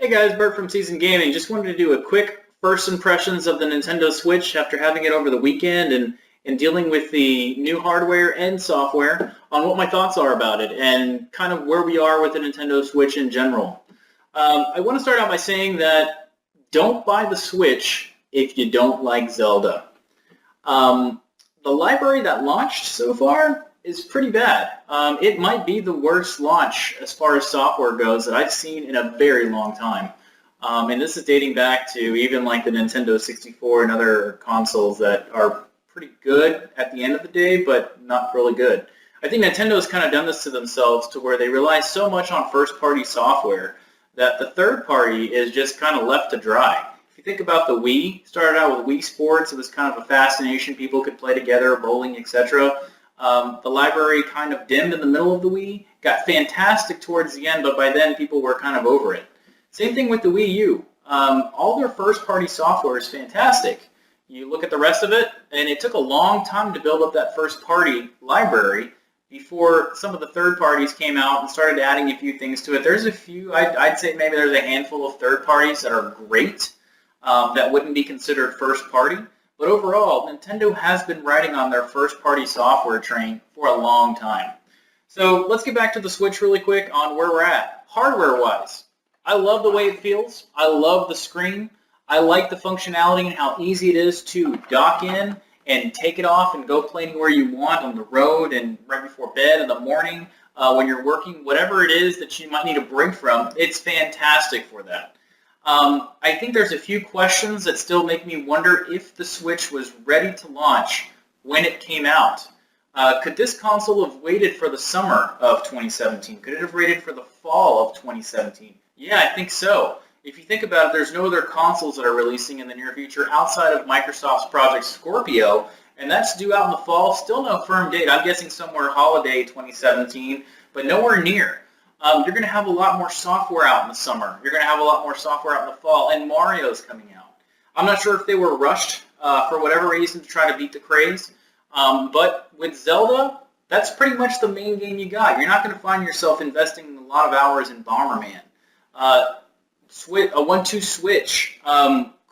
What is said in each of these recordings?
Hey guys, Bert from Season Gaming. Just wanted to do a quick first impressions of the Nintendo Switch after having it over the weekend and dealing with the new hardware and software on what my thoughts are about it and kind of where we are with the Nintendo Switch in general. I want to start out by saying that don't buy the Switch if you don't like Zelda. The library that launched so far is pretty bad. It might be the worst launch as far as software goes that I've seen in a very long time. And this is dating back to even like the Nintendo 64 and other consoles that are pretty good at the end of the day, but not really good. I think Nintendo's kind of done this to themselves to where they rely so much on first-party software that the third party is just kind of left to dry. If you think about the Wii, started out with Wii Sports, it was kind of a fascination. People could play together, bowling, etc. The library kind of dimmed in the middle of the Wii, got fantastic towards the end, but by then people were kind of over it. Same thing with the Wii U. All their first-party software is fantastic. You look at the rest of it, and it took a long time to build up that first-party library before some of the third parties came out and started adding a few things to it. There's a few, I'd say maybe there's a handful of third parties that are great that wouldn't be considered first-party. But overall, Nintendo has been riding on their first-party software train for a long time. So let's get back to the Switch really quick on where we're at. Hardware-wise, I love the way it feels. I love the screen. I like the functionality and how easy it is to dock in and take it off and go play anywhere you want on the road and right before bed in the morning when you're working, whatever it is that you might need a break from. It's fantastic for that. I think there's a few questions that still make me wonder if the Switch was ready to launch when it came out. Could this console have waited for the summer of 2017? Could it have waited for the fall of 2017? Yeah, I think so. If you think about it, there's no other consoles that are releasing in the near future outside of Microsoft's Project Scorpio, and that's due out in the fall. Still no firm date. I'm guessing somewhere holiday 2017, but nowhere near. You're going to have a lot more software out in the summer. You're going to have a lot more software out in the fall, and Mario's coming out. I'm not sure if they were rushed for whatever reason to try to beat the craze, but with Zelda, that's pretty much the main game you got. You're not going to find yourself investing a lot of hours in Bomberman. A 1-2 Switch,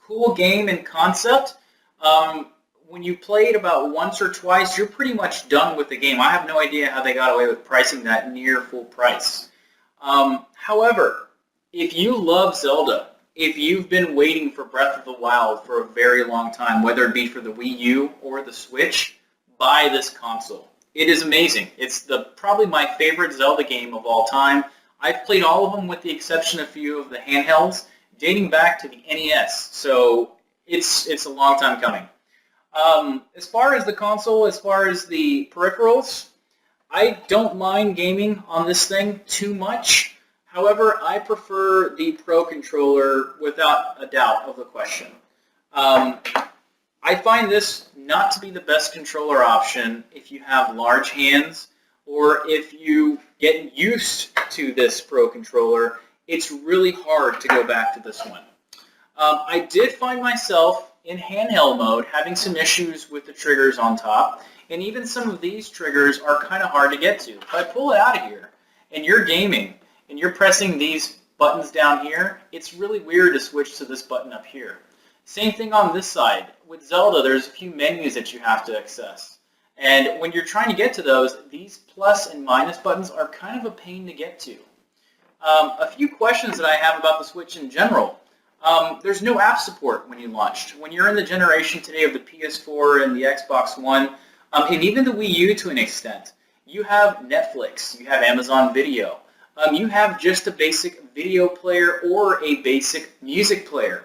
cool game and concept. When you play it about once or twice, you're pretty much done with the game. I have no idea how they got away with pricing that near full price. However, if you love Zelda, if you've been waiting for Breath of the Wild for a very long time, whether it be for the Wii U or the Switch, buy this console. It is amazing. It's probably my favorite Zelda game of all time. I've played all of them with the exception of a few of the handhelds, dating back to the NES. So it's a long time coming. As far as the console, as far as the peripherals, I don't mind gaming on this thing too much. However, I prefer the Pro Controller without a doubt of the question. I find this not to be the best controller option if you have large hands or if you get used to this Pro Controller. It's really hard to go back to this one. I did find myself in handheld mode having some issues with the triggers on top, and even some of these triggers are kind of hard to get to. If I pull it out of here and you're gaming and you're pressing these buttons down here, it's really weird to switch to this button up here. Same thing on this side. With Zelda, there's a few menus that you have to access. And when you're trying to get to those, these plus and minus buttons are kind of a pain to get to. A few questions that I have about the Switch in general. There's no app support when you launched. When you're in the generation today of the PS4 and the Xbox One, and even the Wii U to an extent, you have Netflix, you have Amazon Video, you have just a basic video player or a basic music player.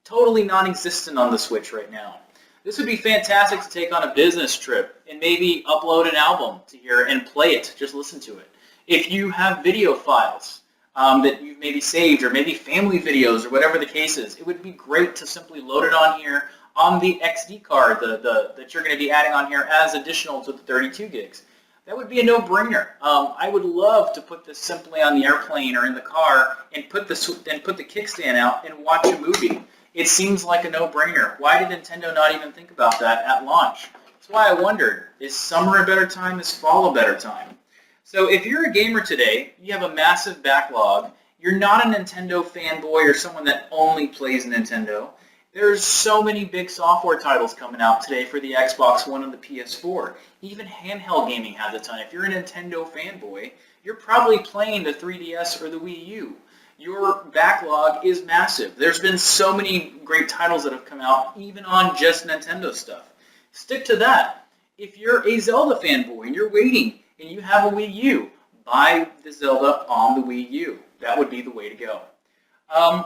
Totally non-existent on the Switch right now. This would be fantastic to take on a business trip and maybe upload an album to here and play it, just listen to it. If you have video files that you've maybe saved or maybe family videos or whatever the case is, it would be great to simply load it on here on the XD card that you're going to be adding on here as additional to the 32 gigs. That would be a no-brainer. I would love to put this simply on the airplane or in the car and put the kickstand out and watch a movie. It seems like a no-brainer. Why did Nintendo not even think about that at launch? That's why I wondered, is summer a better time? Is fall a better time? So if you're a gamer today, you have a massive backlog, you're not a Nintendo fanboy or someone that only plays Nintendo, there's so many big software titles coming out today for the Xbox One and the PS4. Even handheld gaming has a ton. If you're a Nintendo fanboy, you're probably playing the 3DS or the Wii U. Your backlog is massive. There's been so many great titles that have come out, even on just Nintendo stuff. Stick to that. If you're a Zelda fanboy and you're waiting and you have a Wii U, buy the Zelda on the Wii U. That would be the way to go.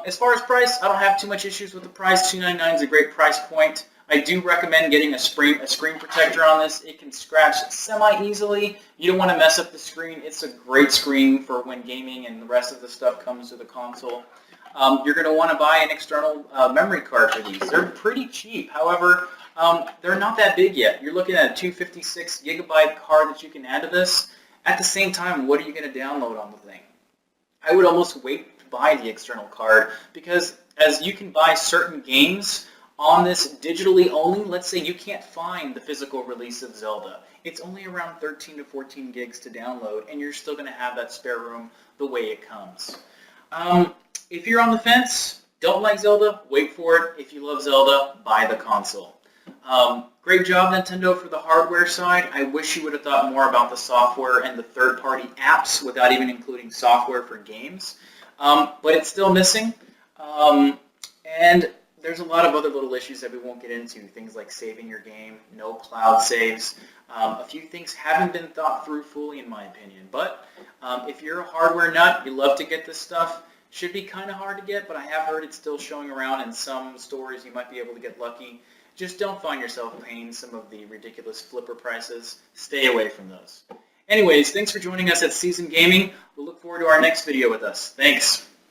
As far as price, I don't have too much issues with the price. $299 is a great price point. I do recommend getting a screen protector on this. It can scratch semi-easily. You don't want to mess up the screen. It's a great screen for when gaming and the rest of the stuff comes to the console. You're going to want to buy an external memory card for these. They're pretty cheap. However, they're not that big yet. You're looking at a 256 gigabyte card that you can add to this. At the same time, what are you going to download on the thing? I would almost wait to buy the external card because as you can buy certain games on this digitally only, let's say you can't find the physical release of Zelda. It's only around 13 to 14 gigs to download, and you're still going to have that spare room the way it comes. If you're on the fence, don't like Zelda, wait for it. If you love Zelda, buy the console. Great job, Nintendo, for the hardware side. I wish you would have thought more about the software and the third-party apps without even including software for games. But it's still missing. And there's a lot of other little issues that we won't get into, things like saving your game, no cloud saves. A few things haven't been thought through fully, in my opinion. But if you're a hardware nut, you love to get this stuff, should be kind of hard to get, but I have heard it's still showing around in some stores. You might be able to get lucky. Just don't find yourself paying some of the ridiculous flipper prices. Stay away from those. Anyways, thanks for joining us at Season Gaming. We'll look forward to our next video with us. Thanks.